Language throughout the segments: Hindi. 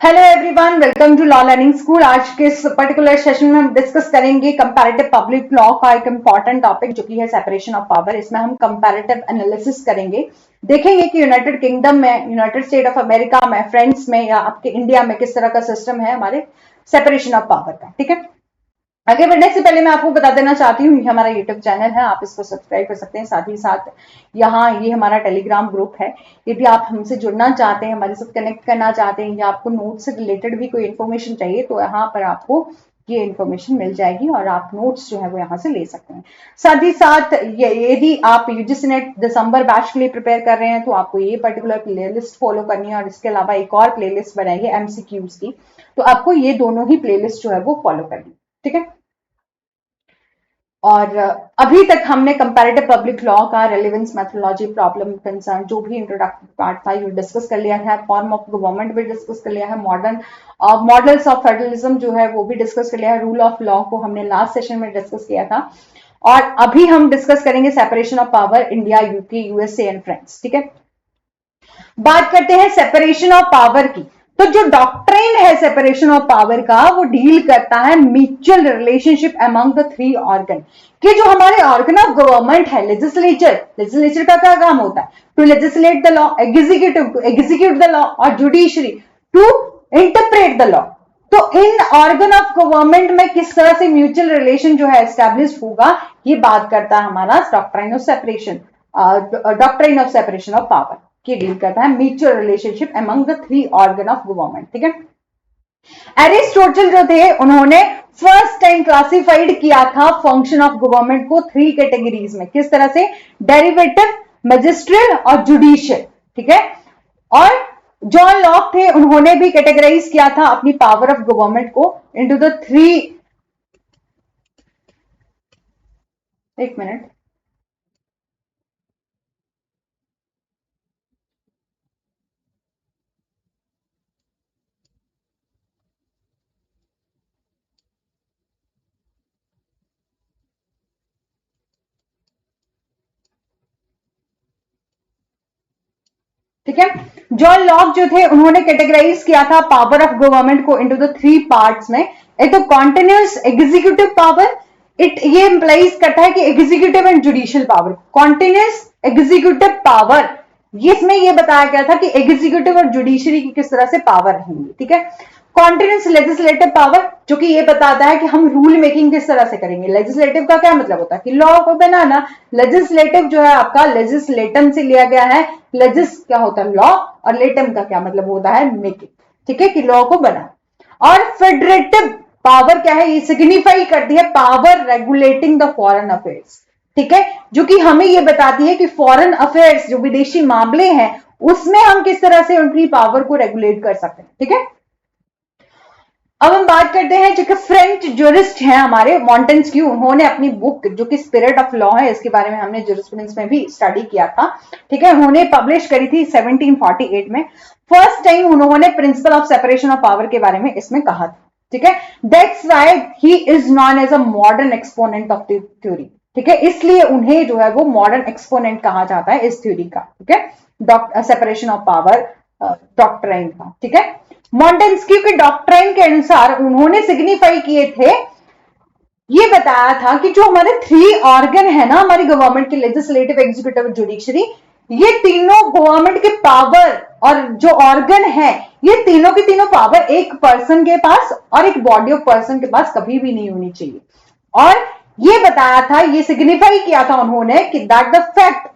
Hello everyone, welcome to law learning school. आज के इस पर्टिकुलर सेशन में हम डिस्कस करेंगे कंपैरेटिव पब्लिक लॉ का एक इंपॉर्टेंट टॉपिक जो कि है सेपरेशन ऑफ पावर। इसमें हम कंपैरेटिव एनालिसिस करेंगे, देखेंगे कि यूनाइटेड किंगडम में, यूनाइटेड स्टेट ऑफ अमेरिका में, फ्रांस में या आपके इंडिया में किस तरह का सिस्टम है हमारे सेपरेशन ऑफ पावर का। ठीक है, आगे बढ़ने से पहले मैं आपको बता देना चाहती हूँ, ये हमारा यूट्यूब चैनल है, आप इसको सब्सक्राइब कर सकते हैं। साथ ही साथ यहाँ ये हमारा टेलीग्राम ग्रुप है। यदि आप हमसे जुड़ना चाहते हैं, हमारे साथ कनेक्ट करना चाहते हैं या आपको नोट्स से रिलेटेड भी कोई इन्फॉर्मेशन चाहिए तो यहाँ पर आपको ये इन्फॉर्मेशन मिल जाएगी और आप नोट्स जो है वो यहाँ से ले सकते हैं। साथ ही साथ यदि आप यूजीसी नेट दिसंबर बैच के लिए प्रिपेयर कर रहे हैं तो आपको ये पर्टिकुलर प्लेलिस्ट फॉलो करनी है और इसके अलावा एक और प्लेलिस्ट बनाई है एमसीक्यूज की, तो आपको ये दोनों ही प्लेलिस्ट जो है वो फॉलो करनी है। ठीक है, और अभी तक हमने कंपैरेटिव पब्लिक लॉ का रेलेवेंस, मेथोडोलॉजी, प्रॉब्लम, कंसर्न, जो भी इंट्रोडक्टरी पार्ट था ये डिस्कस कर लिया है। फॉर्म ऑफ गवर्नमेंट भी डिस्कस कर लिया है। मॉडर्न मॉडल्स ऑफ फेडरलिज्म जो है वो भी डिस्कस कर लिया है। रूल ऑफ लॉ को हमने लास्ट सेशन में डिस्कस किया था और अभी हम डिस्कस करेंगे separation of power, India, UK, USA and France. ठीक है, बात करते हैं सेपरेशन ऑफ पावर की। तो जो डॉक्ट्रिन है सेपरेशन ऑफ पावर का वो डील करता है mutual relationship among the three organ, कि जो हमारे ऑर्गन ऑफ गवर्नमेंट है, लेजिस्लेचर का क्या काम होता है? To legislate the law, executive to execute the law और judiciary to interpret the law. तो इन ऑर्गन ऑफ गवर्नमेंट में किस तरह से म्यूचुअल रिलेशन जो है एस्टेब्लिश होगा, ये बात करता है हमारा doctrine of separation, doctrine of separation of power की डील करता है mutual relationship among the three organ of government. ठीक है, एरिस्टोटल जो थे उन्होंने फर्स्ट टाइम क्लासिफाइड किया था फंक्शन ऑफ गवर्नमेंट को थ्री कैटेगरीज में। किस तरह से? डेरिवेटिव, मैजिस्ट्रियल और जुडिशियल। ठीक है, और जॉन लॉक थे, उन्होंने भी कैटेगराइज किया था अपनी पावर ऑफ गवर्नमेंट को इनटू द थ्री, एक मिनट, ठीक है। जॉन लॉक जो थे उन्होंने कैटेगराइज किया था पावर ऑफ गवर्नमेंट को इनटू द थ्री पार्ट्स में। एक तो कॉन्टिन्यूअस एग्जीक्यूटिव पावर, ये इंप्लाइज करता है कि executive and judicial power. Continuous executive power, इसमें ये बताया गया था कि एग्जीक्यूटिव और जुडिशरी की किस तरह से पावर रहेंगी। ठीक है, कॉन्टिन्यूअस लेजिस्लेटिव पावर, जो कि ये बताता है कि हम रूल मेकिंग किस तरह से करेंगे। लेजिस्लेटिव का क्या मतलब होता है? कि लॉ को बनाना। लेजिस्लेटिव जो है आपका लेजिस्लेटम से लिया गया है। लेजिस क्या होता है? लॉ, और लेटम का क्या मतलब होता है? मेकिंग। ठीक है, कि लॉ को बना। और फेडरेटिव पावर क्या है? ये सिग्निफाई करती है power regulating the foreign affairs. ठीक है, जो कि हमें ये बताती है कि फॉरेन अफेयर्स, जो विदेशी मामले हैं, उसमें हम किस तरह से उनकी पावर को रेगुलेट कर सकते हैं। ठीक है, अब हम बात करते हैं जो कि फ्रेंच जूरिस्ट हैं हमारे मॉन्टेस्क्यू, उन्होंने अपनी बुक जो कि स्पिरिट ऑफ लॉ है, इसके बारे में हमने जूरिस्प्रूडेंस में भी स्टडी किया था। ठीक है, उन्होंने पब्लिश करी थी 1748 में। फर्स्ट टाइम उन्होंने principle of separation of power के बारे में इसमें कहा था। ठीक है, that's why he is known as a modern exponent of the theory. ठीक है, इसलिए उन्हें जो है वो मॉडर्न एक्सपोनेंट कहा जाता है इस थ्योरी का। ठीक है, सेपरेशन ऑफ पावर डॉक्ट्राइन का। ठीक है, मॉन्टेस्क्यू के डॉक्ट्राइन के अनुसार उन्होंने सिग्निफाई किए थे, ये बताया था कि जो हमारे थ्री ऑर्गन है ना हमारी गवर्नमेंट के, लेजिस्लेटिव, एग्जीक्यूटिव, जुडिशरी, ये तीनों गवर्नमेंट के पावर और जो ऑर्गन है, ये तीनों की तीनों पावर एक पर्सन के पास और एक बॉडी ऑफ पर्सन के पास कभी भी नहीं होनी चाहिए। और ये बताया था, ये सिग्निफाई किया था उन्होंने कि that the fact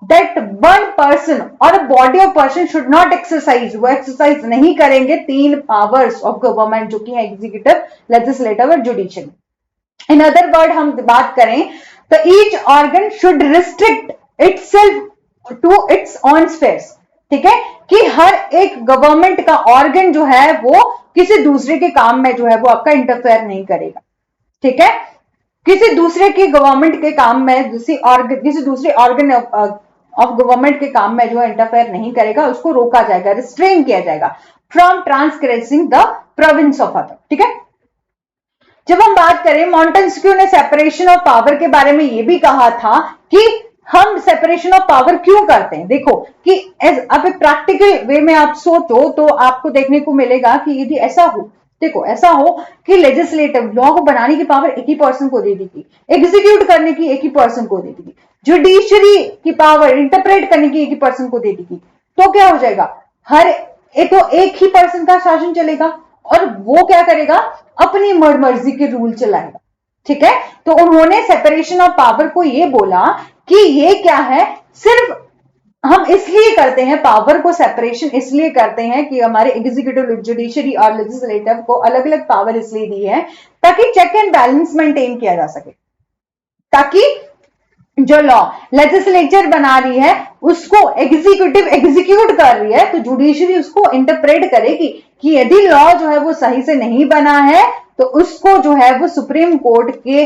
that one person or a body of person should not exercise, वो एक्सरसाइज नहीं करेंगे तीन पावर्स ऑफ गवर्नमेंट, जो कि है एग्जीक्यूटिव, लेजिस्लेटिव और जुडिशियल। इन अदर वर्ड हम बात करें तो each organ should restrict itself to its own spheres. ठीक है, कि हर एक गवर्नमेंट का ऑर्गन जो है वो किसी दूसरे के काम में जो है वो आपका इंटरफेयर नहीं करेगा। ठीक है, किसी दूसरे के गवर्नमेंट के काम में, किसी दूसरे ऑर्गन ऑफ गवर्नमेंट के काम में जो है इंटरफेयर नहीं करेगा, उसको रोका जाएगा, रिस्ट्रेन किया जाएगा from transgressing the province of other. ठीक है, जब हम बात करें, मॉन्टेस्क्यू ने सेपरेशन ऑफ पावर के बारे में यह भी कहा था कि हम सेपरेशन ऑफ पावर क्यों करते हैं? देखो कि अब प्रैक्टिकल वे में आप सोचो तो आपको देखने को मिलेगा कि यदि ऐसा हो, देखो ऐसा हो कि लेजिस्लेटिव लॉ को बनाने की पावर एक ही पर्सन को दे दी गई, एग्जीक्यूट करने की एक ही पर्सन को दे दी गई, जुडिशरी की पावर इंटरप्रेट करने की एक ही पर्सन को दे दी गई, तो क्या हो जाएगा? तो एक ही पर्सन का शासन चलेगा और वो क्या करेगा? अपनी मर्जी के रूल चलाएगा। ठीक है, तो उन्होंने सेपरेशन ऑफ पावर को ये बोला कि ये क्या है, सिर्फ हम इसलिए करते हैं, पावर को सेपरेशन इसलिए करते हैं कि हमारे एग्जीक्यूटिव, जुडिशरी और लेजिस्लेटिव को अलग अलग पावर इसलिए दी है ताकि चेक एंड बैलेंस मेंटेन किया जा सके, ताकि जो लॉ लेजिस्लेचर बना रही है उसको एग्जीक्यूटिव एग्जीक्यूट कर रही है, तो जुडिशरी उसको इंटरप्रेट करेगी कि यदि लॉ जो है वो सही से नहीं बना है तो उसको जो है वो सुप्रीम कोर्ट के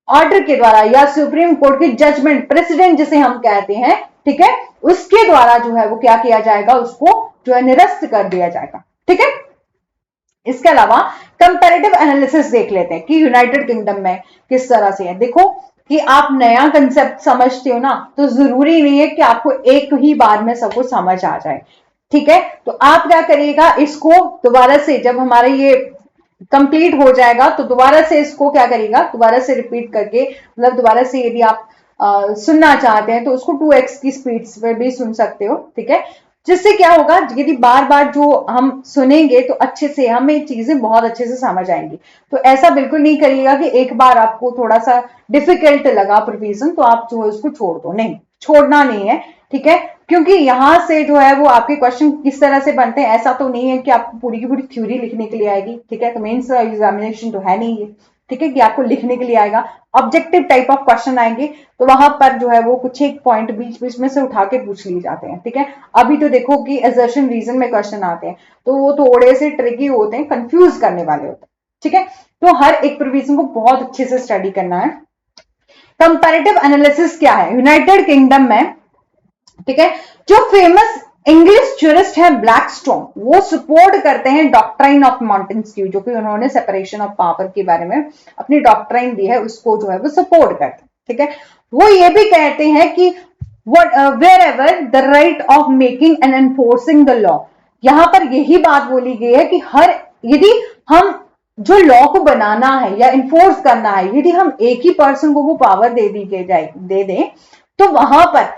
ऑर्डर के द्वारा या सुप्रीम कोर्ट की जजमेंट, प्रेसिडेंट जिसे हम कहते हैं, ठीक है, उसके द्वारा जो है वो क्या किया जाएगा? उसको जो है निरस्त कर दिया जाएगा। ठीक है, इसके अलावा कंपैरेटिव एनालिसिस देख लेते हैं कि यूनाइटेड किंगडम में किस तरह से है। देखो कि आप नया कंसेप्ट समझते हो ना, तो जरूरी नहीं है कि आपको एक ही बार में सब कुछ समझ आ जाए। ठीक है, तो आप क्या करिएगा, इसको दोबारा से जब हमारे ये कंप्लीट हो जाएगा तो दोबारा से इसको क्या करिएगा, दोबारा से रिपीट करके, मतलब दोबारा से यदि आप सुनना चाहते हैं तो उसको 2x की स्पीड पे भी सुन सकते हो। ठीक है, जिससे क्या होगा, यदि बार बार जो हम सुनेंगे तो अच्छे से हमें चीजें बहुत अच्छे से समझ आएंगी। तो ऐसा बिल्कुल नहीं करिएगा कि एक बार आपको थोड़ा सा डिफिकल्ट लगा प्रोविजन तो आप जो है उसको छोड़ दो, नहीं, छोड़ना नहीं है। ठीक है, क्योंकि यहां से जो है वो आपके क्वेश्चन किस तरह से बनते हैं, ऐसा तो नहीं है कि आपको पूरी की पूरी थ्योरी लिखने के लिए आएगी। ठीक है, तो मेंस एग्जामिनेशन तो है नहीं है, ठीक है, कि आपको लिखने के लिए आएगा, ऑब्जेक्टिव टाइप ऑफ क्वेश्चन आएंगे, तो वहां पर जो है वो कुछ एक पॉइंट बीच बीच में से उठा के पूछ लिए जाते हैं। ठीक है, अभी तो देखो कि असर्शन रीजन में क्वेश्चन आते हैं तो वो थोड़े से ट्रिकी होते हैं, कंफ्यूज करने वाले होते हैं। ठीक है, तो हर एक प्रोविजन को बहुत अच्छे से स्टडी करना है। कंपैरेटिव एनालिसिस क्या है यूनाइटेड किंगडम में? ठीक है, जो फेमस इंग्लिश ज्यूरिस्ट है ब्लैकस्टोन, वो सपोर्ट करते हैं डॉक्ट्राइन ऑफ मॉन्टेस्क्यू, जो कि उन्होंने सेपरेशन ऑफ पावर के बारे में अपनी डॉक्ट्राइन दी है, उसको जो है वो सपोर्ट करते हैं। ठीक है, वो ये भी कहते हैं कि wherever the right of making and enforcing the law, यहां पर यही बात बोली गई है कि यदि हम जो लॉ को बनाना है या इन्फोर्स करना है, यदि हम एक ही पर्सन को वो पावर दे दें तो वहां पर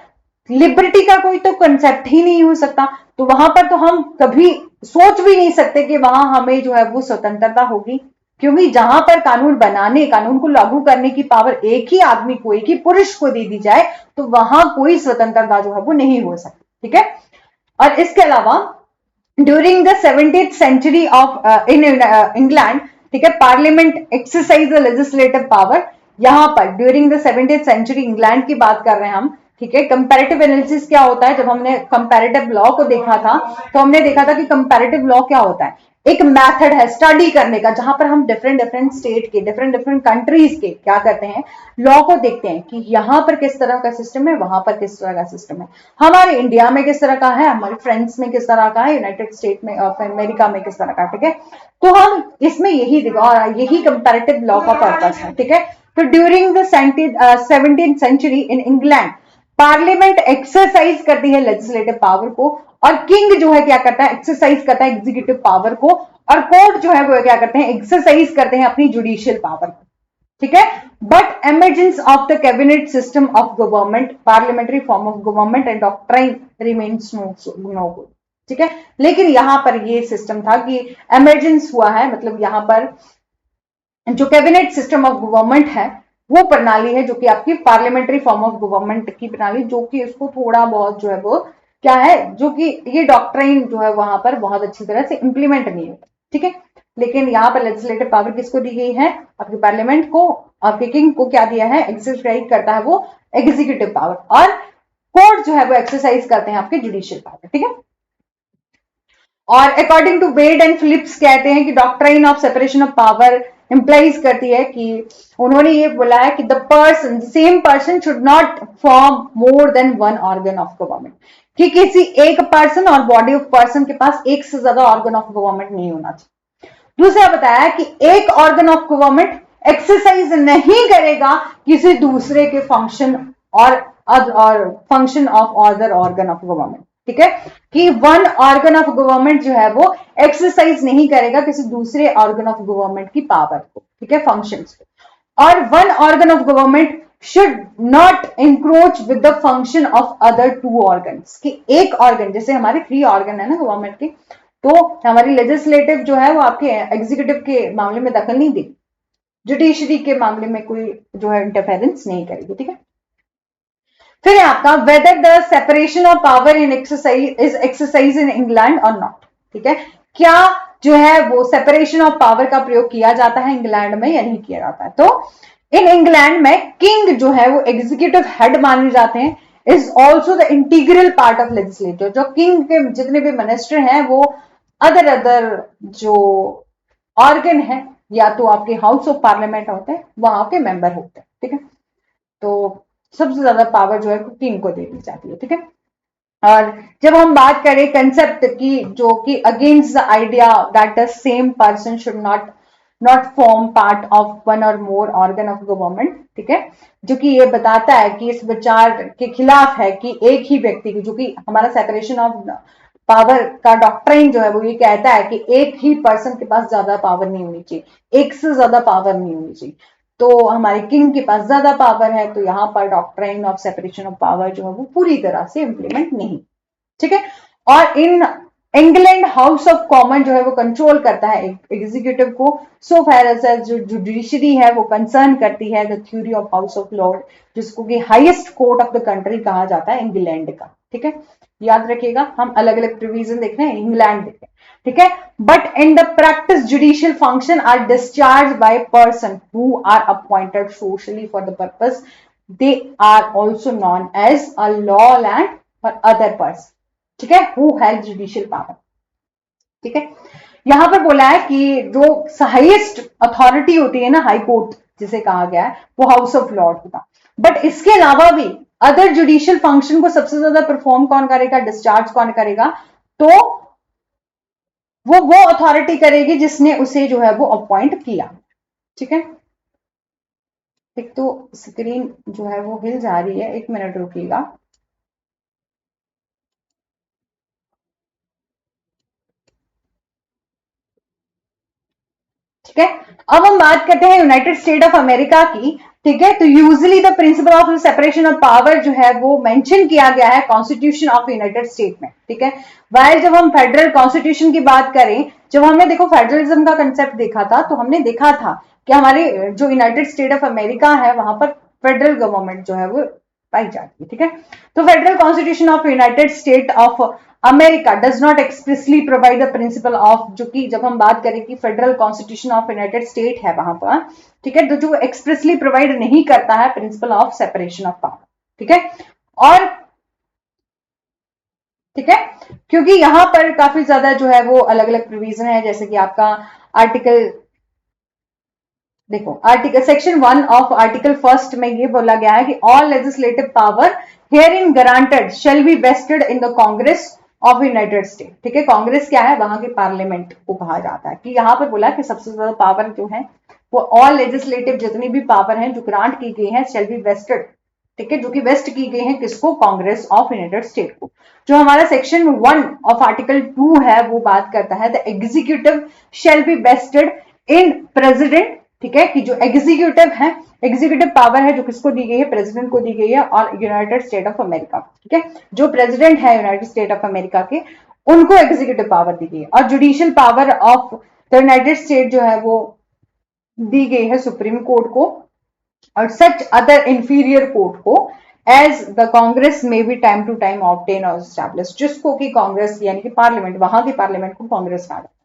लिबर्टी का कोई तो कंसेप्ट ही नहीं हो सकता। तो वहां पर तो हम कभी सोच भी नहीं सकते कि वहां हमें जो है वो स्वतंत्रता होगी, क्योंकि जहां पर कानून बनाने, कानून को लागू करने की पावर एक ही आदमी को, एक ही पुरुष को दे दी जाए तो वहां कोई स्वतंत्रता जो है वो नहीं हो सकती। ठीक है, और इसके अलावा during the 17th century of in England, ठीक है, parliament exercise the legislative power. यहां पर during the 17th century England की बात कर रहे हैं हम। ठीक है, कंपैरेटिव एनालिसिस क्या होता है? जब हमने कंपैरेटिव लॉ को देखा था तो हमने देखा था कि कंपैरेटिव लॉ क्या होता है, एक मेथड है स्टडी करने का, जहां पर हम डिफरेंट डिफरेंट स्टेट के, डिफरेंट डिफरेंट कंट्रीज के क्या करते हैं, लॉ को देखते हैं कि यहां पर किस तरह का सिस्टम है, वहां पर किस तरह का सिस्टम है, हमारे इंडिया में किस तरह का है, हमारे फ्रेंड्स में किस तरह का है, यूनाइटेड स्टेट में और अमेरिका में किस तरह का। ठीक है, तो हम इसमें यही देखा और यही कंपैरेटिव लॉ का पर्पस है। ठीक है, तो during the 17th century in England parliament exercise करती है लेजिस्लेटिव पावर को, और किंग जो है क्या करता है, एक्सरसाइज करता है एग्जीक्यूटिव पावर को, और कोर्ट जो है वो क्या करते हैं, एक्सरसाइज करते हैं अपनी जुडिशियल पावर को। ठीक है, but emergence of the cabinet system of government, parliamentary form of government and doctrine remains no good. ठीक है, लेकिन यहां पर ये सिस्टम था कि एमरजेंस हुआ है, मतलब यहां पर जो कैबिनेट सिस्टम ऑफ गवर्नमेंट है वो प्रणाली है जो कि आपकी पार्लियामेंट्री फॉर्म ऑफ गवर्नमेंट की प्रणाली, जो कि उसको थोड़ा बहुत जो है वो क्या है, जो कि ये डॉक्ट्राइन जो है वहां पर बहुत अच्छी तरह से इंप्लीमेंट नहीं होता। ठीक है, लेकिन यहाँ पर लेजिस्लेटिव पावर किसको दी गई है, आपके पार्लियामेंट को, आपके किंग को क्या दिया है, एक्सरसाइज करता है वो एग्जीक्यूटिव पावर, और कोर्ट जो है वो एक्सरसाइज करते हैं आपके जुडिशियल पावर। ठीक है, और according to Wade and Phillips कहते हैं कि doctrine of separation of power implies करती है कि उन्होंने ये बोला है कि the person, same person should not form more than one organ of government, कि किसी एक पर्सन और बॉडी ऑफ पर्सन के पास एक से ज्यादा ऑर्गन ऑफ गवर्नमेंट नहीं होना चाहिए। दूसरा बताया कि एक ऑर्गन ऑफ गवर्नमेंट एक्सरसाइज नहीं करेगा किसी दूसरे के फंक्शन और और function of other organ of government, ठीक है, कि वन ऑर्गन ऑफ गवर्नमेंट जो है वो एक्सरसाइज नहीं करेगा किसी दूसरे ऑर्गन ऑफ गवर्नमेंट की पावर को, ठीक है, फंक्शंस को, और one organ of government should not encroach with the function of other two organs, कि एक ऑर्गन, जैसे हमारे 3 ऑर्गन है ना गवर्नमेंट के, तो हमारी लेजिस्लेटिव जो है वो आपके एग्जीक्यूटिव के मामले में दखल नहीं देगी, जुडिशरी के मामले में कोई जो है इंटरफेरेंस नहीं करेगी, ठीक है। फिर है आपका whether the separation of power in exercise in England और नॉट, ठीक है, क्या जो है वो सेपरेशन ऑफ पावर का प्रयोग किया जाता है इंग्लैंड में या नहीं किया जाता है। तो इन इंग्लैंड में किंग जो है वो एग्जीक्यूटिव हेड माने जाते हैं, is also the integral part of legislature, जो किंग के जितने भी मिनिस्टर हैं वो अदर जो ऑर्गन है या तो आपके हाउस ऑफ पार्लियामेंट होते हैं वहां के मेंबर होते हैं, ठीक है। तो सबसे ज्यादा पावर जो है किंग को दे दी जाती है, ठीक है। और जब हम बात करें कंसेप्ट की जो कि against the idea that the same person should not form part of one और मोर ऑर्गन ऑफ गवर्नमेंट, ठीक है, जो कि ये बताता है कि इस विचार के खिलाफ है कि एक ही व्यक्ति की, जो कि हमारा सेपरेशन ऑफ पावर का डॉक्ट्राइन जो है वो ये कहता है कि एक ही पर्सन के पास ज्यादा पावर नहीं होनी चाहिए, एक से ज्यादा पावर नहीं होनी चाहिए, तो हमारे किंग के पास ज्यादा पावर है, तो यहां पर doctrine of separation of power जो है वो पूरी तरह से इंप्लीमेंट नहीं, ठीक है। और in England house of common जो है वो कंट्रोल करता है एग्जीक्यूटिव को, सो फैर एज जो जुडिशरी है वो कंसर्न करती है the theory of house of Lord, जिसको कि highest court of the country कहा जाता है इंग्लैंड का, ठीक है, याद रखिएगा। हम अलग अलग प्रोविजन देख रहे हैं, इंग्लैंड देख रहे हैं, ठीक है। But in the practice judicial function are discharge by person who are appointed socially for the purpose, they are also known as a law land और अदर पर्सन, ठीक है, हु हैज जुडिशियल पावर, ठीक है। यहां पर बोला है कि जो हाईएस्ट अथॉरिटी होती है ना, हाई कोर्ट जिसे कहा गया है, वो हाउस ऑफ लॉर्ड होता, बट इसके अलावा भी अदर जुडिशियल फंक्शन को सबसे ज्यादा परफॉर्म कौन करेगा, डिस्चार्ज कौन करेगा, तो वो अथॉरिटी करेगी जिसने उसे जो है वो अपॉइंट किया, ठीक है। एक तो स्क्रीन जो है वो हिल जा रही है, 1 मिनट रुकिएगा। ठीक है, अब हम बात करते हैं यूनाइटेड स्टेट ऑफ अमेरिका की, ठीक है। तो usually the principal of separation of power जो है वो मेंशन किया गया है कॉन्स्टिट्यूशन ऑफ यूनाइटेड स्टेट में, ठीक है। वाइल जब हम फेडरल कॉन्स्टिट्यूशन की बात करें, जब हमने देखो फेडरलिज्म का कंसेप्ट देखा था, तो हमने देखा था कि हमारे जो यूनाइटेड स्टेट ऑफ अमेरिका है वहां पर फेडरल गवर्नमेंट जो है वो पाई जाती है, ठीक है। तो federal constitution of United state of America does not expressly provide the principle of, जो कि जब हम बात करें कि federal constitution of United state है वहां पर, ठीक है, तो जो एक्सप्रेसली प्रोवाइड नहीं करता है principal of separation of power, ठीक है। और ठीक है, क्योंकि यहां पर काफी ज्यादा जो है वो अलग अलग प्रोविजन है, जैसे कि आपका आर्टिकल देखो, आर्टिकल सेक्शन 1 ऑफ आर्टिकल 1 में ये बोला गया है कि all legislative power herein granted shall be vested in the Congress of United State, ठीक है। कांग्रेस क्या है, वहां के पार्लियामेंट को कहा जाता है, कि यहां पर बोला कि सबसे ज्यादा पावर जो है वो ऑल लेजिस्लेटिव जितनी भी पावर है जो ग्रांट की गई है शेल बी वेस्टेड, ठीक है, जो कि वेस्ट की गई है किसको, कांग्रेस ऑफ यूनाइटेड स्टेट को। जो हमारा सेक्शन 1 ऑफ आर्टिकल 2 है वो बात करता है the executive shall be vested in president, ठीक है, कि जो एग्जीक्यूटिव है, एग्जीक्यूटिव पावर है जो किसको दी गई है, प्रेसिडेंट को दी गई है, और यूनाइटेड स्टेट ऑफ अमेरिका, ठीक है, जो प्रेसिडेंट है यूनाइटेड स्टेट ऑफ अमेरिका के, उनको एग्जीक्यूटिव पावर दी गई है। और judicial power of the United state जो है वो दी गई है सुप्रीम कोर्ट को और सच अदर इंफीरियर कोर्ट को, एज द कांग्रेस में भी टाइम टू टाइम ऑब्टेन और एस्टैब्लिश, जिसको कि कांग्रेस यानी कि पार्लियामेंट, वहां की पार्लियामेंट को कांग्रेस कहा जाता है,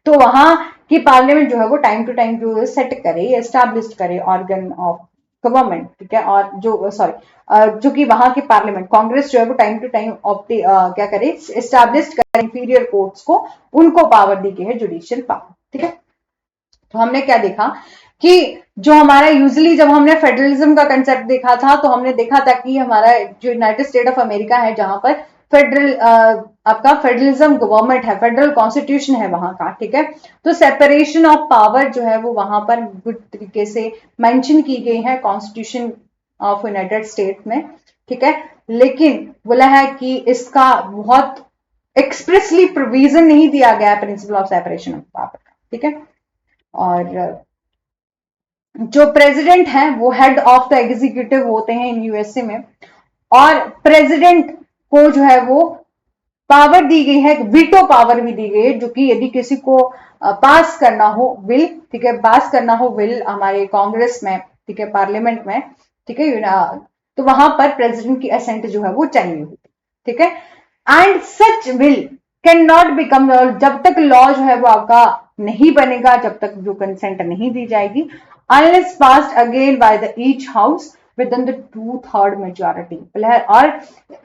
तो वहां की पार्लियामेंट जो है वो टाइम टू टाइम जो सेट करे, एस्टैब्लिश करे ऑर्गन ऑफ गवर्नमेंट, ठीक है। और जो जो कि वहां की पार्लियामेंट कांग्रेस जो है वो टाइम टू टाइम क्या करे, एस्टैब्लिश करे इंफीरियर कोर्ट्स को, उनको पावर दी गई है जुडिशियल पावर, ठीक है। तो हमने क्या देखा कि जो हमारा यूजुअली जब हमने फेडरलिज्म का कंसेप्ट देखा था, तो हमने देखा था कि हमारा जो यूनाइटेड स्टेट ऑफ अमेरिका है जहां पर फेडरल आपका फेडरलिज्म गवर्नमेंट है, फेडरल कॉन्स्टिट्यूशन है वहां का, ठीक है। तो सेपरेशन ऑफ पावर जो है वो वहां पर गुड तरीके से मेंशन की गई है कॉन्स्टिट्यूशन ऑफ यूनाइटेड स्टेट में, ठीक है, लेकिन बोला है कि इसका बहुत एक्सप्रेसली प्रोविजन नहीं दिया गया principal of separation of power का, ठीक है। और जो प्रेसिडेंट है वो हेड ऑफ द एग्जीक्यूटिव होते हैं इन यूएसए में, और प्रेसिडेंट को जो है वो पावर दी गई है, वीटो पावर भी दी गई है, जो कि यदि किसी को पास करना हो बिल, ठीक है, पास करना हो बिल हमारे कांग्रेस में, ठीक है, पार्लियामेंट में, ठीक है, तो वहां पर प्रेसिडेंट की असेंट जो है वो चाहिए होती, ठीक है। And such will can not become law, जब तक लॉ जो है वो आपका नहीं बनेगा, जब तक जो कंसेंट नहीं दी जाएगी, unless passed again by the each house with in the 2/3 majority. और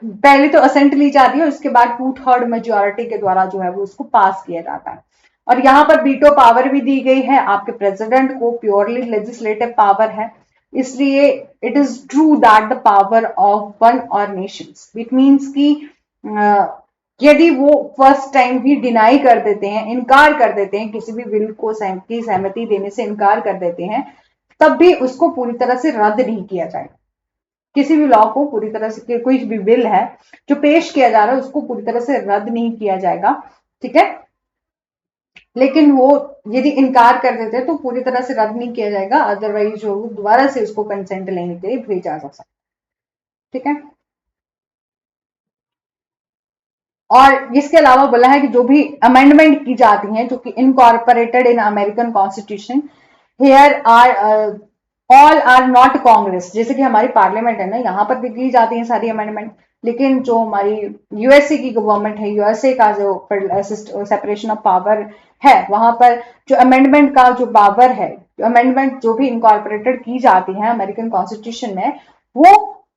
पहले तो असेंट ली जाती है, उसके बाद 2/3 मेजोरिटी के द्वारा जो है वो उसको पास किया जाता है। और यहां पर वीटो पावर भी दी गई है, आपके प्रेसिडेंट को प्योरली लेजिस्लेटिव पावर है, इसलिए it is true that the power of one और नेशंस, इट मीन्स की यदि वो फर्स्ट टाइम भी डिनाई कर देते हैं, इनकार कर देते हैं, किसी भी बिल को की सहमति देने से इनकार कर देते हैं, तब भी उसको पूरी तरह से रद्द नहीं किया जाएगा। किसी भी लॉ को पूरी तरह से, कोई भी बिल है जो पेश किया जा रहा है उसको पूरी तरह से रद्द नहीं किया जाएगा, ठीक है, लेकिन वो यदि इनकार कर देते हैं तो पूरी तरह से रद्द नहीं किया जाएगा, अदरवाइज जो दोबारा से उसको कंसेंट लेने के लिए भेजा जा सकता है, ठीक है। और इसके अलावा बोला है कि जो भी अमेंडमेंट की जाती हैं जो कि incorporated in American constitution, here are all are not Congress, जैसे कि हमारी पार्लियामेंट है ना, यहाँ पर भी की जाती है सारी अमेंडमेंट, लेकिन जो हमारी यूएसए की गवर्नमेंट है, यूएसए का जो सेपरेशन ऑफ पावर है, वहां पर जो अमेंडमेंट का जो पावर है, अमेंडमेंट जो भी इनकॉर्पोरेटेड की जाती है अमेरिकन कॉन्स्टिट्यूशन में, वो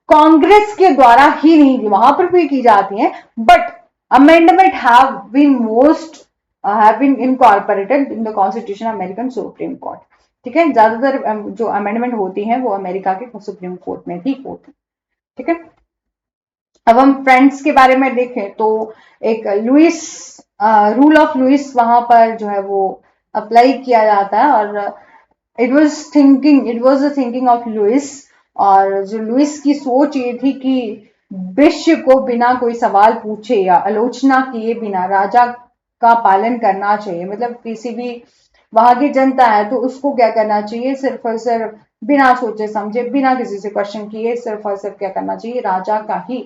कांग्रेस के द्वारा ही नहीं, वहां पर भी की जाती है, but amendment have been incorporated in the constitution of American Supreme Court, ठीक है। ज्यादातर जो अमेंडमेंट होती है वो अमेरिका के सुप्रीम कोर्ट में ही होती है, ठीक है। अब हम फ्रेंड्स के बारे में देखें तो एक लुइस रूल ऑफ लुइस वहां पर जो है वो अप्लाई किया जाता है, और it was the thinking of Louis, और जो लुइस की सोच ये थी कि विश्व को बिना कोई सवाल पूछे या आलोचना किए बिना राजा का पालन करना चाहिए, मतलब किसी भी वहां की जनता है तो उसको क्या करना चाहिए, सिर्फ और सिर्फ बिना सोचे समझे, बिना किसी से क्वेश्चन किए, सिर्फ और सिर्फ क्या करना चाहिए, राजा का ही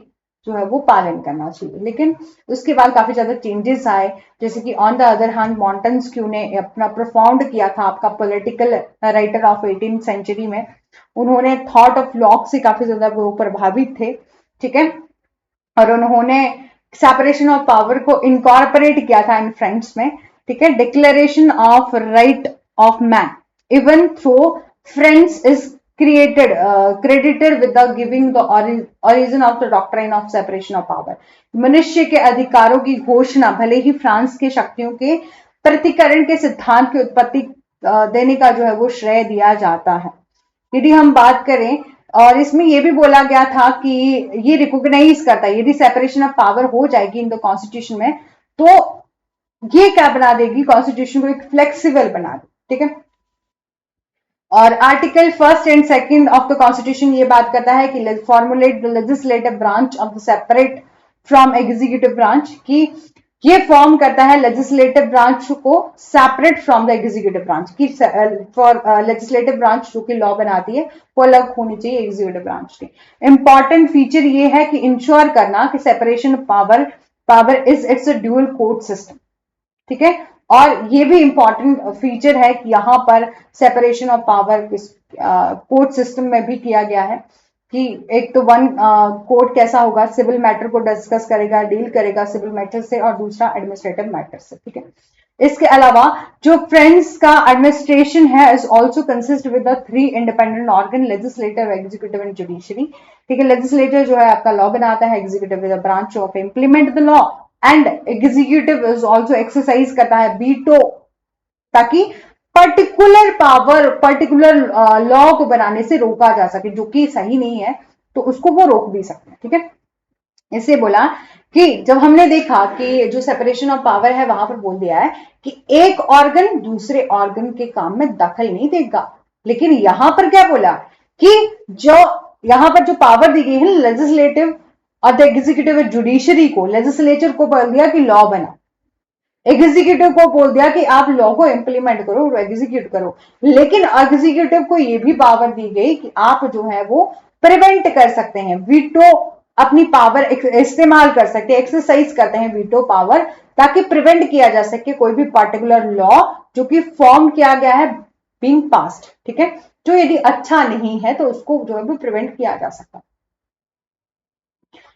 जो है वो पालन करना चाहिए। लेकिन उसके बाद काफी ज्यादा चेंजेस आए, जैसे कि on the other hand Montesquieu ने अपना प्रोफाउंड किया था, आपका political writer of 18th century में, उन्होंने थॉट ऑफ लॉक से काफी ज्यादा वो प्रभावित थे, ठीक है, और उन्होंने सेपरेशन ऑफ पावर को इनकॉर्पोरेट किया था इन फ्रेंड्स में, ठीक है, declaration of right of man even through France is credited with the giving the origin of the doctrine of separation of power, मनुष्य के अधिकारों की घोषणा भले ही फ्रांस के शक्तियों के प्रतिकरण के सिद्धांत की उत्पत्ति देने का जो है वो श्रेय दिया जाता है। यदि हम बात करें, और इसमें यह भी बोला गया था कि ये रिकॉग्नाइज करता है, यदि सेपरेशन ऑफ पावर हो जाएगी इन द कॉन्स्टिट्यूशन में तो ये क्या बना देगी, कॉन्स्टिट्यूशन को एक फ्लेक्सिबल बना दे, ठीक है। और article 1st and 2nd of the constitution ये बात करता है कि formulate the legislative branch of the separate from executive branch, की ये फॉर्म करता है लेजिस्लेटिव ब्रांच को separate from the executive branch, की फॉर लेजिस्लेटिव ब्रांच जो कि लॉ बनाती है वो अलग होनी चाहिए एग्जीक्यूटिव ब्रांच की। इंपॉर्टेंट फीचर ये है कि इंश्योर करना कि separation power is it's a dual court system, ठीक है। और ये भी इंपॉर्टेंट फीचर है कि यहां पर separation of power court system में भी किया गया है कि एक तो वन कोर्ट कैसा होगा, सिविल मैटर को डिस्कस करेगा, डील करेगा सिविल मैटर से, और दूसरा एडमिनिस्ट्रेटिव मैटर से, ठीक है। इसके अलावा जो फ्रेंड्स का एडमिनिस्ट्रेशन है is also consist with the 3 independent organ, legislative, executive and judiciary, ठीक है। लेजिस्लेटिव जो है आपका लॉ बनाता है, executive is a branch of implement the law, and executive is also exercise करता है वीटो, ताकि पर्टिकुलर पावर पर्टिकुलर लॉ को बनाने से रोका जा सके, जो कि सही नहीं है तो उसको वो रोक भी सकते हैं, ठीक है। इससे बोला कि जब हमने देखा कि जो सेपरेशन ऑफ पावर है वहां पर बोल दिया है कि एक ऑर्गन दूसरे ऑर्गन के काम में दखल नहीं देगा, लेकिन यहां पर क्या बोला कि जो यहाँ पर जो पावर दी गई है लेजिस्लेटिव और द एग्जीक्यूटिव जुडिशरी को, लेजिस्लेचर को बोल दिया कि लॉ बना, एग्जीक्यूटिव को बोल दिया कि आप लॉ को इंप्लीमेंट करो और एग्जीक्यूट करो, लेकिन एग्जीक्यूटिव को ये भी पावर दी गई कि आप जो है वो प्रिवेंट कर सकते हैं, वीटो अपनी पावर इस्तेमाल कर सकते हैं, एक्सरसाइज करते हैं वीटो पावर, ताकि प्रिवेंट किया जा सके कोई भी पर्टिकुलर लॉ जो कि फॉर्म किया गया है बीइंग पास्ड, ठीक है, जो यदि अच्छा नहीं है तो उसको जो है वो प्रिवेंट किया जा सकता है।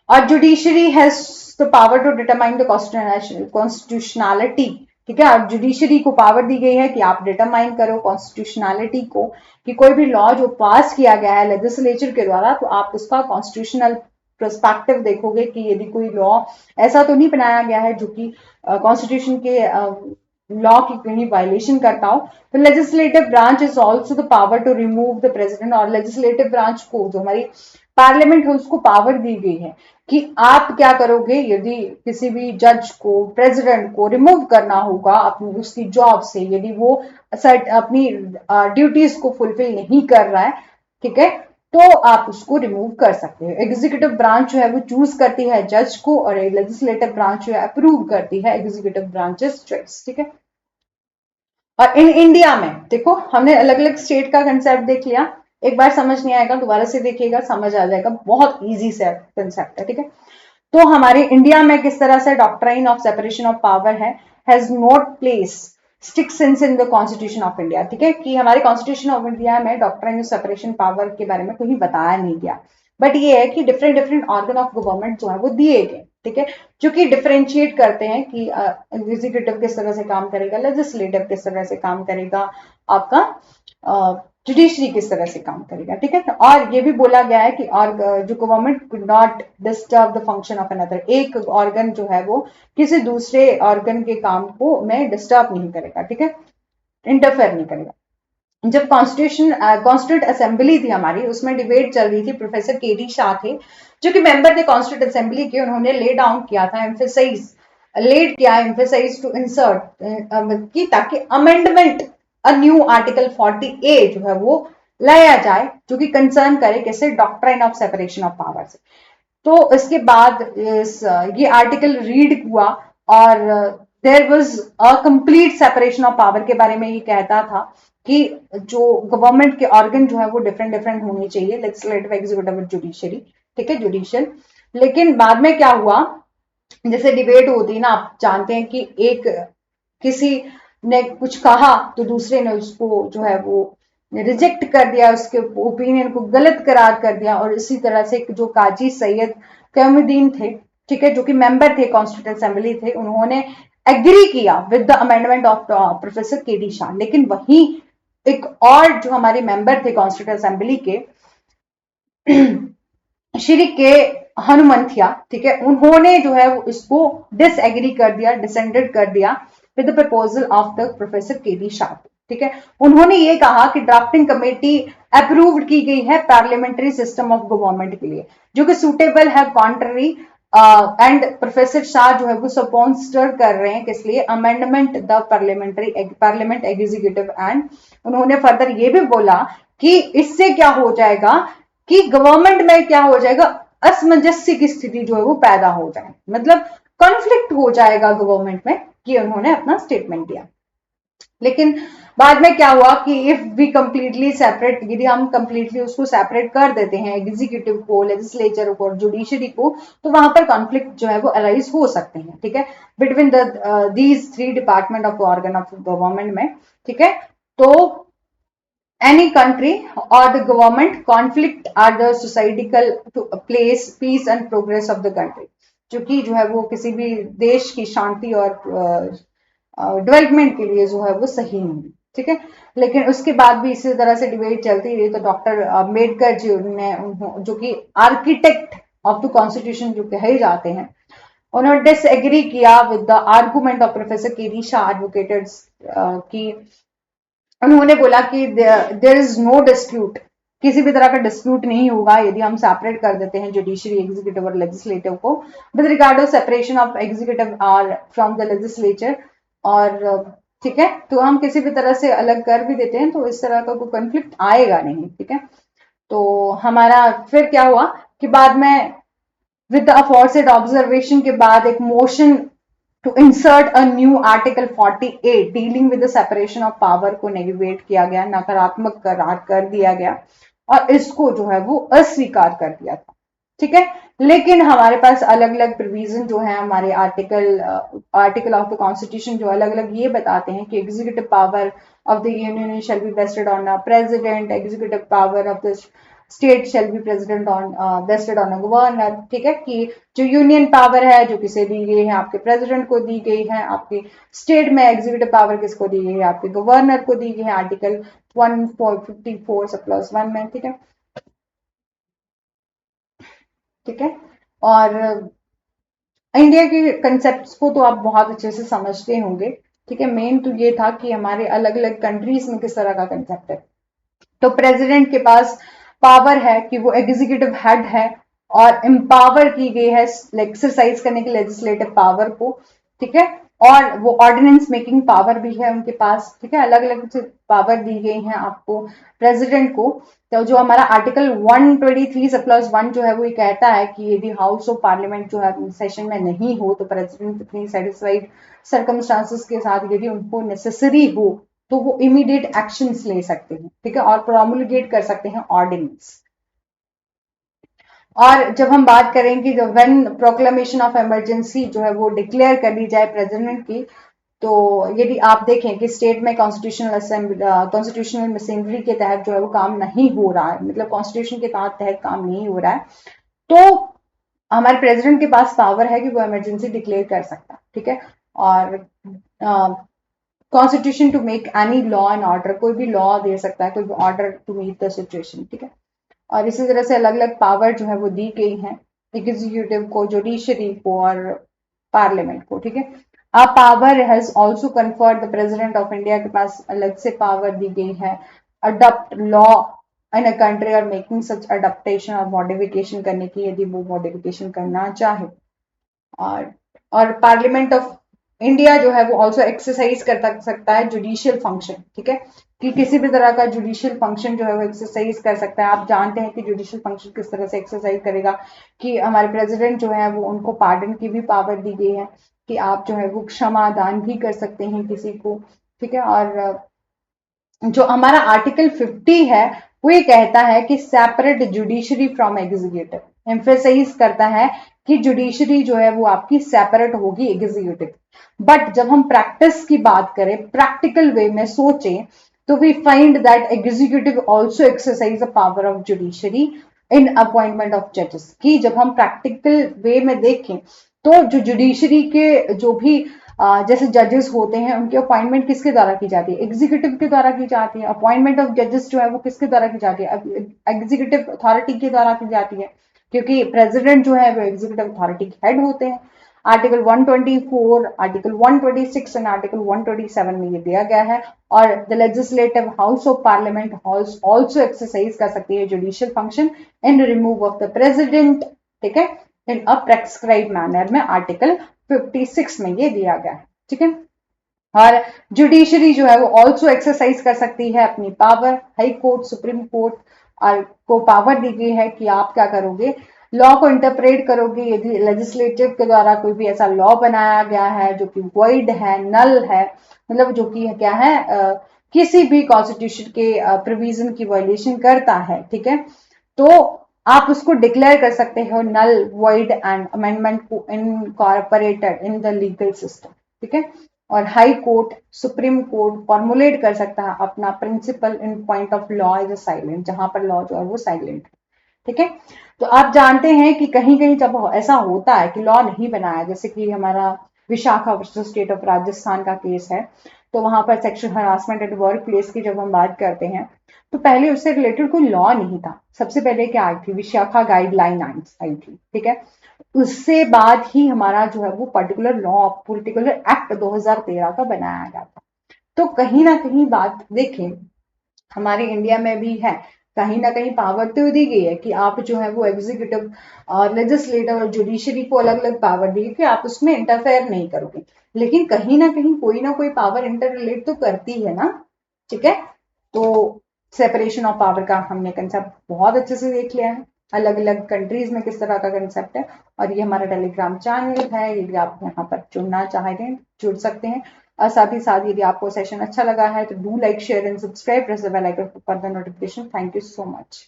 और judiciary has the power to determine the constitutionality, ठीक है, और जुडिशरी को पावर दी गई है कि आप डिटरमाइन करो कॉन्स्टिट्यूशनैलिटी को, कि कोई भी लॉ जो पास किया गया है लेजिस्लेचर के द्वारा तो आप उसका कॉन्स्टिट्यूशनल पर्सपेक्टिव देखोगे कि यदि कोई लॉ ऐसा तो नहीं बनाया गया है जो कि कॉन्स्टिट्यूशन के लॉ की कहीं वायलेशन करता हो। तो legislative branch is also the power to remove the president, और लेजिस्लेटिव ब्रांच को जो हमारी पार्लियामेंट है उसको पावर दी गई है कि आप क्या करोगे यदि किसी भी जज को, प्रेसिडेंट को रिमूव करना होगा अपनी उसकी जॉब से, यदि वो अपनी ड्यूटीज को फुलफिल नहीं कर रहा है, ठीक है, तो आप उसको रिमूव कर सकते हो। एग्जीक्यूटिव ब्रांच जो है वो चूज करती है जज को, और लेजिस्लेटिव ब्रांच जो है अप्रूव करती है एग्जीक्यूटिव ब्रांचेस चॉइस, ठीक है। और इन इंडिया में देखो हमने अलग अलग स्टेट का कंसेप्ट देख लिया, एक बार समझ नहीं आएगा दोबारा से देखिएगा समझ आ जाएगा, बहुत इजी से कंसेप्ट है, ठीक है। तो हमारे इंडिया में किस तरह से doctrine of separation of power है, has not place strict sense in the constitution of India, ठीक है, कि हमारे कॉन्स्टिट्यूशन ऑफ इंडिया में डॉक्ट्राइन ऑफ सेपरेशन पावर के बारे में कहीं बताया नहीं गया, बट ये है कि different different organ of government जो है वो दिए गए, ठीक है, जो कि डिफरेंशिएट करते हैं कि एग्जीक्यूटिव किस तरह से काम करेगा, लेजिस्लेटिव किस तरह से काम करेगा, आपका जुडिशरी किस तरह से काम करेगा, ठीक है। और ये भी बोला गया है कि और जो government could not disturb the function of another, एक ऑर्गन जो है वो किसी दूसरे ऑर्गन के काम को में डिस्टर्ब नहीं करेगा, ठीक है, इंटरफेयर नहीं करेगा। जब कॉन्स्टिट्यूंट असेंबली थी हमारी, उसमें डिबेट चल रही थी, प्रोफेसर केडी शाह थे जो कि मेंबर थे कॉन्स्टिट्यूंट असेंबली के, उन्होंने ले डाउन किया था एम्फेसाइज, लेड किया एम्फेसाइज टू इंसर्ट की ताकि अमेंडमेंट अ न्यू आर्टिकल 40A जो है वो लाया जाए जो कि कंसर्न करे कैसे doctrine of separation of power से। तो इसके बाद ये आर्टिकल रीड हुआ और there was a complete separation of power के बारे में ये कहता था कि जो गवर्नमेंट के ऑर्गन जो है वो डिफरेंट डिफरेंट होने चाहिए, लेजिस्लेटिव, एग्जीक्यूटिव, जुडिशरी, ठीक है, जुडिशियल। लेकिन बाद में क्या हुआ, जैसे डिबेट होती है ना, आप जानते हैं कि एक किसी ने कुछ कहा तो दूसरे ने उसको जो है वो रिजेक्ट कर दिया, उसके ओपिनियन को गलत करार कर दिया, और इसी तरह से जो काजी सैयद कमरुद्दीन थे, ठीक है, जो कि मेंबर थे कॉन्स्टिट्यूंट असेंबली थे, उन्होंने एग्री किया with the amendment of professor KD Shah. लेकिन वही एक और जो हमारे मेंबर थे कॉन्स्टिट्यूंट असेंबली के श्री के हनुमंथिया, ठीक है, उन्होंने जो है वो इसको डिसएग्री कर दिया, डिसेंडेड कर दिया with the proposal of the professor KD Shah, ठीक है। उन्होंने ये कहा कि ड्राफ्टिंग कमेटी अप्रूव्ड की गई है पार्लियामेंट्री सिस्टम ऑफ गवर्नमेंट के लिए जो कि सुटेबल है कॉन्ट्ररी, एंड प्रोफेसर शाह जो है वो स्पॉन्सर कर रहे हैं किस लिए, amendment the parliament executive, and उन्होंने फर्दर ये भी बोला कि इससे क्या हो जाएगा कि गवर्नमेंट में क्या हो जाएगा, असमंजस्य की स्थिति जो है वो पैदा हो जाए, मतलब कॉन्फ्लिक्ट हो जाएगा गवर्नमेंट में, कि उन्होंने अपना स्टेटमेंट दिया। लेकिन बाद में क्या हुआ कि इफ वी कंप्लीटली सेपरेट, यदि हम कंप्लीटली उसको सेपरेट कर देते हैं एग्जीक्यूटिव को, लेजिस्लेचर को और जुडिशरी को, तो वहां पर कॉन्फ्लिक्ट जो है वो अराइज हो सकते हैं, ठीक है, between these three department of organ of government में, ठीक है। तो any country or the government conflict are the societal to place peace and progress of the country, जो कि जो है वो किसी भी देश की शांति और डेवलपमेंट के लिए जो है वो सही नहीं, ठीक है। लेकिन उसके बाद भी इसी तरह से डिबेट चलती रही, तो डॉक्टर अम्बेडकर जी ने, जो कि आर्किटेक्ट ऑफ द कॉन्स्टिट्यूशन जो कहे जाते हैं, उन्होंने डिसएग्री किया with the argument of professor KD Shah advocated, की उन्होंने बोला कि देयर इज नो डिस्प्यूट, किसी भी तरह का डिस्प्यूट नहीं होगा यदि हम सेपरेट कर देते हैं जुडिशरी, एग्जीक्यूटिव और लेजिस्लेटिव को, with regard of separation of executive are from the legislature, और ठीक है, तो हम किसी भी तरह से अलग कर भी देते हैं तो इस तरह का कोई कॉन्फ्लिक्ट आएगा नहीं, ठीक है। तो हमारा फिर क्या हुआ कि बाद में विद द अफॉर्सेड ऑब्जर्वेशन के बाद एक motion to insert a new article 48 dealing with the separation of power को नेगेटिव किया गया, नकारात्मक करार कर दिया गया और इसको जो है वो अस्वीकार कर दिया था। ठीक है, लेकिन हमारे पास अलग अलग प्रोविजन जो है हमारे आर्टिकल ऑफ द कॉन्स्टिट्यूशन जो अलग अलग ये बताते हैं कि executive power of the union shall be vested on a president, executive power of the state shall be president on vested on a governor. ठीक है, कि जो यूनियन पावर है जो किसे दी गई है, आपके प्रेसिडेंट को दी गई है, आपके स्टेट में एग्जीक्यूटिव पावर किसको दी गई है, आपके गवर्नर को दी गई है, आर्टिकल 154 सब प्लस 1 में। ठीक है, ठीक है। और इंडिया के कंसेप्ट को तो आप बहुत अच्छे से समझते होंगे। ठीक है, मेन तो ये था कि हमारे अलग अलग कंट्रीज में किस तरह का कंसेप्ट है। तो प्रेसिडेंट के पास पावर है कि वो एग्जीक्यूटिव हेड है और एम्पावर की गई है एक्सरसाइज करने की लेजिस्लेटिव पावर को। ठीक है, और वो ऑर्डिनेंस मेकिंग पावर भी है उनके पास। ठीक है, अलग अलग पावर दी गई है आपको प्रेसिडेंट को। तो जो हमारा आर्टिकल 123 प्लस 1 जो है वो ये कहता है कि यदि हाउस ऑफ पार्लियामेंट जो है सेशन में नहीं हो तो प्रेसिडेंट अपनी सेटिस्फाइड सर्कमस्टांसिस के साथ यदि उनको नेसेसरी हो तो वो इमीडिएट एक्शंस ले सकते हैं। ठीक है, और प्रोमुलगेट कर सकते हैं ऑर्डिनेंस। और जब हम बात करें कि जब व्हेन प्रोक्लेमेशन ऑफ इमरजेंसी जो है वो डिक्लेयर कर दी जाए प्रेसिडेंट की, तो यदि आप देखें कि स्टेट में कॉन्स्टिट्यूशनल असेंबली कॉन्स्टिट्यूशनल मशीनरी के तहत जो है वो काम नहीं हो रहा है, मतलब कॉन्स्टिट्यूशन के तहत काम नहीं हो रहा है, तो हमारे प्रेसिडेंट के पास पावर है कि वो इमरजेंसी डिक्लेयर कर सकता है। ठीक है, और constitution to make any law and order, कोई भी लॉ दे सकता है, कोई भी order to meet the situation. ठीक है, और इसी तरह से अलग अलग पावर जो है वो दी गई है एग्जीक्यूटिव को, जुडिशरी को और पार्लियामेंट को। ठीक है, a power has also conferred the president of India के पास अलग से पावर दी गई है adopt law in a country और मेकिंग सच अडप्टेशन और मॉडिफिकेशन करने की, यदि वो मॉडिफिकेशन करना चाहे। और पार्लियामेंट ऑफ इंडिया जो है वो ऑल्सो एक्सरसाइज कर सकता है जुडिशियल फंक्शन। ठीक है, कि किसी भी तरह का जुडिशियल फंक्शन जो है वो एक्सरसाइज कर सकता है। आप जानते हैं कि जुडिशियल फंक्शन किस तरह से एक्सरसाइज करेगा, कि हमारे प्रेसिडेंट जो है वो उनको पार्डन की भी पावर दी गई है कि आप जो है वो क्षमा दान भी कर सकते हैं किसी को। ठीक है, और जो हमारा आर्टिकल 50 है वो ये कहता है कि separate judiciary from executive, emphasize करता है कि जुडिशरी जो है वो आपकी सेपरेट होगी एग्जीक्यूटिव। बट जब हम प्रैक्टिस की बात करें, प्रैक्टिकल वे में सोचें, तो we find that executive also exercise the power of judiciary in appointment of जजेस। कि जब हम प्रैक्टिकल वे में देखें तो जो जुडिशरी के जो भी जैसे जजेस होते हैं उनकी अपॉइंटमेंट किसके द्वारा की जाती है, एग्जीक्यूटिव के द्वारा की जाती है। अपॉइंटमेंट ऑफ जजेस जो है वो किसके द्वारा की जाती है, एग्जीक्यूटिव अथॉरिटी के द्वारा की जाती है, क्योंकि प्रेसिडेंट जो है वो एग्जीक्यूटिव अथॉरिटी के हेड होते हैं। आर्टिकल 124, आर्टिकल 126 एंड आर्टिकल 127 में ये दिया गया है। और the legislative house of parliament also exercise कर सकती है judicial function in remove of the president. ठीक है, इन अ प्रेस्क्राइब मैनर में आर्टिकल 56 में ये दिया गया है। ठीक है, और जुडिशरी जो है वो ऑल्सो एक्सरसाइज कर सकती है अपनी power. High court, supreme court को पावर दी गई है कि आप क्या करोगे, लॉ को इंटरप्रेट करोगे। यदि लेजिस्लेटिव के द्वारा कोई भी ऐसा लॉ बनाया गया है जो कि वॉइड है, नल है, मतलब जो कि क्या है किसी भी कॉन्स्टिट्यूशन के प्रोविजन की वायलेशन करता है। ठीक है, तो आप उसको डिक्लेयर कर सकते हो नल, वॉइड एंड अमेंडमेंट को incorporated in the legal system. ठीक है, और high court, supreme court formulate कर सकता है अपना principle in point of law is silent, जहां पर लॉ जो है वो साइलेंट है। ठीक है, तो आप जानते हैं कि कहीं कहीं जब ऐसा होता है कि लॉ नहीं बनाया, जैसे कि हमारा Vishakha versus state of Rajasthan का केस है, तो वहां पर sexual harassment at work place की जब हम बात करते हैं, तो पहले उससे रिलेटेड कोई लॉ नहीं था। सबसे पहले क्या आई थी, विशाखा गाइडलाइन आई थी। ठीक है, उससे बाद ही हमारा जो है वो पर्टिकुलर लॉ, पर्टिकुलर एक्ट 2013 का बनाया गया था। तो कहीं ना कहीं बात देखें हमारे इंडिया में भी है, कहीं ना कहीं पावर तो दी गई है कि आप जो है वो एग्जीक्यूटिव और लेजिस्लेटिव और जुडिशरी को अलग अलग पावर दी कि आप उसमें इंटरफेयर नहीं करोगे, लेकिन कहीं ना कहीं कोई ना कोई पावर इंटर रिलेट तो करती है ना। ठीक है, तो सेपरेशन ऑफ पावर का हमने कंसेप्ट बहुत अच्छे से देख लिया है, अलग अलग कंट्रीज में किस तरह का कंसेप्ट है। और ये हमारा टेलीग्राम चैनल है, यदि आप यहाँ पर जुड़ना चाहते हैं जुड़ सकते हैं। और साथ ही साथ यदि आपको सेशन अच्छा लगा है तो do like share and subscribe, press the bell icon for further notification. Thank you so much.